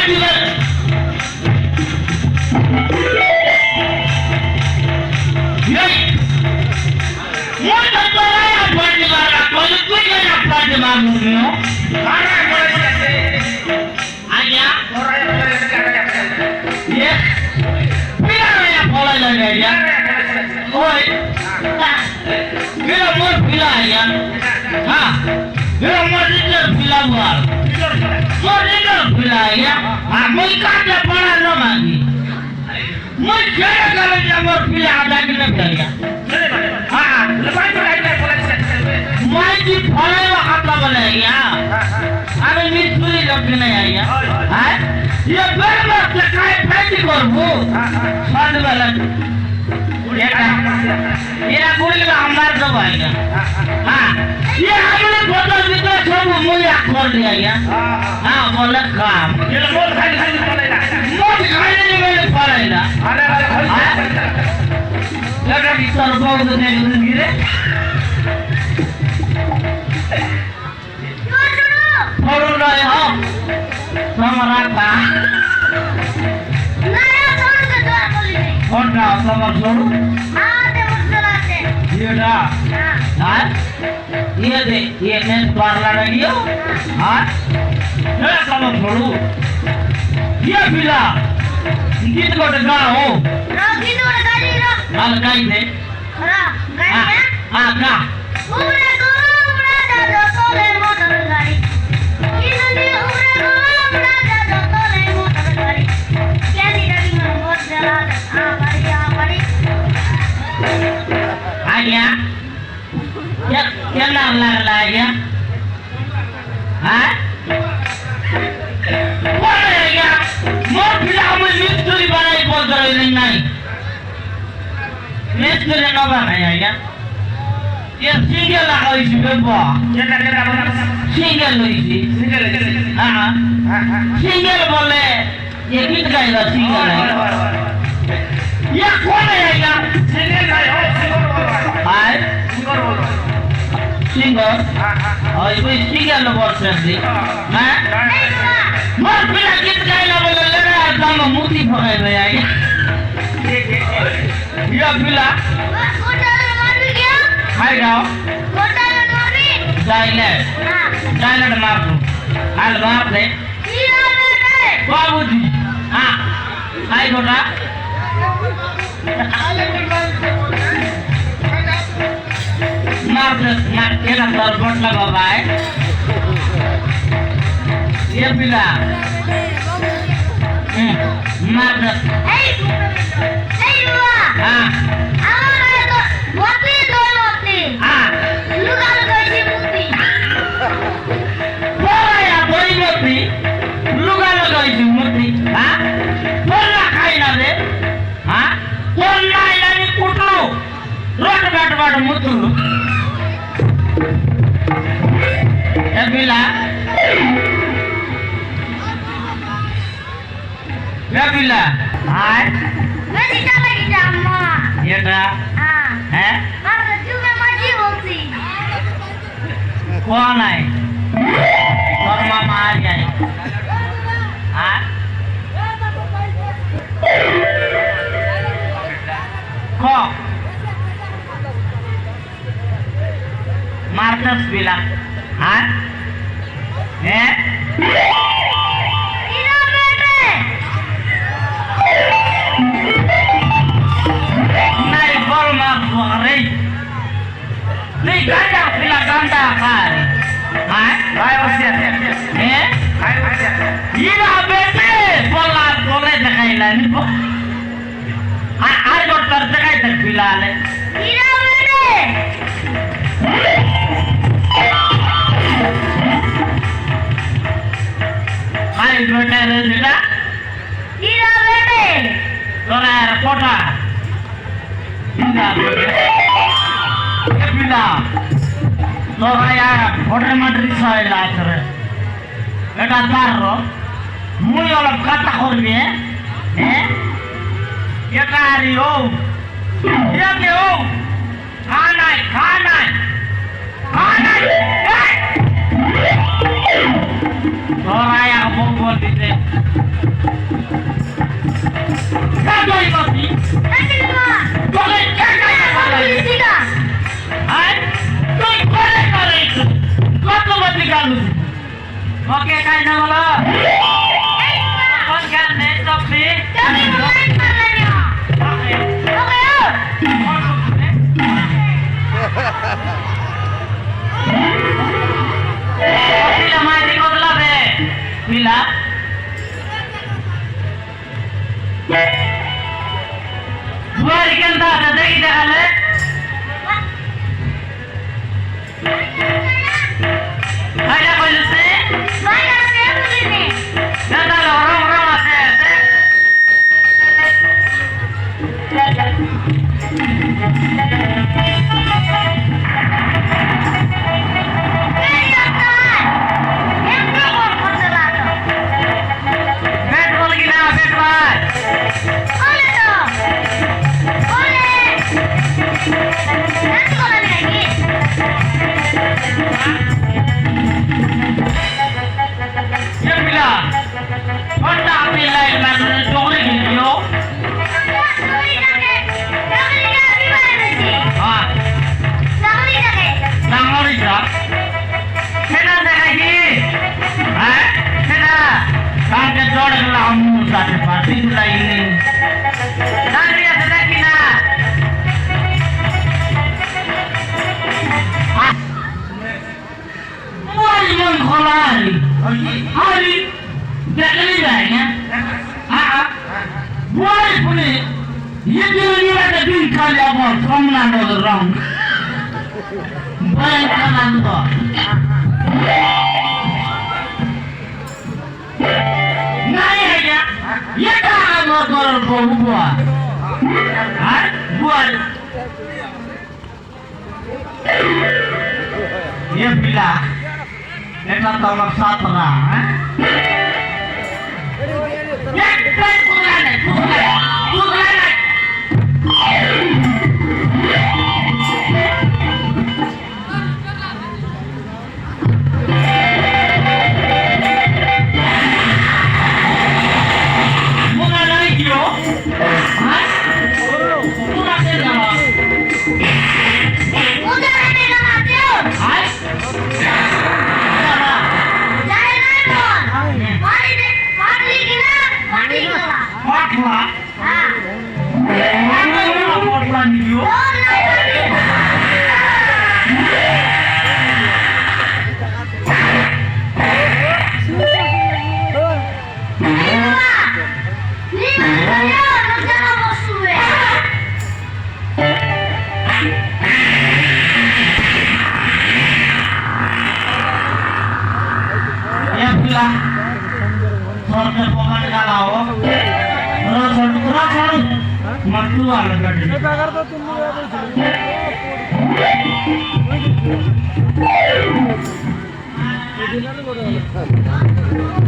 দিবে মই তো তোরাই আপন দিবার কই তুই কেন আপন দিবার মুনিও আরে বলেছে আজ্ঞা তোরাই ये बिना मैं बोला लगे यार ओए मेरा मोर पिला है यार हाँ मेरा मोर इधर पिला हुआ मोर इधर पिला है यार हाँ मुझे काटे पड़ा ना मांगी मुझे क्या करें जब मोर पिला आधा किलो पिला हाँ मैं जी फले वाला बने यार अरे मिस्त्री लोग नहीं आए यार हाँ ये बेर में लकाए फैटी करबो साथ वाला ये बोल के हमार सब आएगा हां ये हमने बोतल भीतर सब मुया कर दिया यार हां बोले काम ये मोर खाली खाली पड़ेगा मोर खाली नहीं मैंने पड़ेगा अरे लगा कि सर बहुत नहीं गिरे छोड़ो रहे हो हमारा का नया छोड़ के दो बोली नहीं कौन का समझ छोड़ो हां दे मुझे ये ना हां ये दे ये मैं पार्लर रहियो हां ये समझ छोड़ो ये पिला गीत को गाओ रा गीत को गाली रा हां गाई दे रा गाई है हां का उड़े दादा सोले मोटर गाड़ी इन्होंने उड़े दादा सोले मोटर गाड़ी क्या निकली मन बहुत जला आ बड़ी आ गया क्या नाम लग गया हाँ कौन है क्या मोर पिला हमें मिस्त्री बनाई बोल रहे नहीं मिस्त्री ना बनाया क्या ये सिंगल लगाई थी बेबा ये क्या बोला सिंगल हुई थी हाँ सिंगल बोले ये गीत गाएगा सिंगल है ये कौन है क्या सिंगल गाए हो हाय सिंगल और ये सिंगल बोल सकती हाँ मर बिना गीत गाएगा बोले लगा एकदम मूर्ति भरे में आएगा ये बिला हाय जाओ डायलेट मार दो हाल मार दे बाबूजी हाँ हाय बेटा मार दे मार के ना तर बट लगा भाई ये पिला मार दे हाँ लुगा लगाई थी मूर्ति हाँ बोलना खाई ना दे हाँ बोलना यानी कुटलो रोट बाट बाट मुतलो ये बिला हाँ मैं सीता लगी जामा ये टा हाँ हैं मार जो मैं मर्जी बोलती कौन है और मामा आ जाए हाँ को मार्कस बिला हाँ हैं इना बेटे नहीं बोल मत रे नहीं गंदा बिला गंदा खाए हाँ भाई बच्चे हैं इना बेटे बोला बोले दिखाई लानी को आज और कर दिखाई तक बिला ले इना बेटे हाय बेटे रे बेटा इना बेटे तोरा यार कोटा इना बेटे ये बिला तोरा यार फोटो मटरी सही लाग रे बेटा तारो मुई वाला काटा करबी हैं ये कारी हो ये के हो खाना Orang yang mau gitu. Kado ini. Nanti gua. Boleh Mau beli tiga. Hai? Kau boleh itu. Kau tuh mati kalu. Oke, kain nama lo. Kau kan nesok nih. Tapi mulai malahnya. Oke. Oke. Pila mati kau telah be. Pila. Buat ikan tak ada kita kali. Ada polisi. Banyak saya begini. Nada orang ada. Yang berapa konselat? Betul gila betul. Oleh dong. Oleh. Nanti kalau lagi. Ya bila. Honda bila iman dole gilio. Ah, nangor ija. Kena lagi. Hah? Kena. Kagak jod lamu sate pasti ini. Nanti ada lagi na. Mau kolari. Hari. Jadi ya. Buat punya. Ini ada di kali apa? Kamu ada orang. Baik kanan tu. Naya aja. Ya tak motor buat. Hah? Buat. Ya bila. Kita tolak satra. Ya baik pukulan. Ini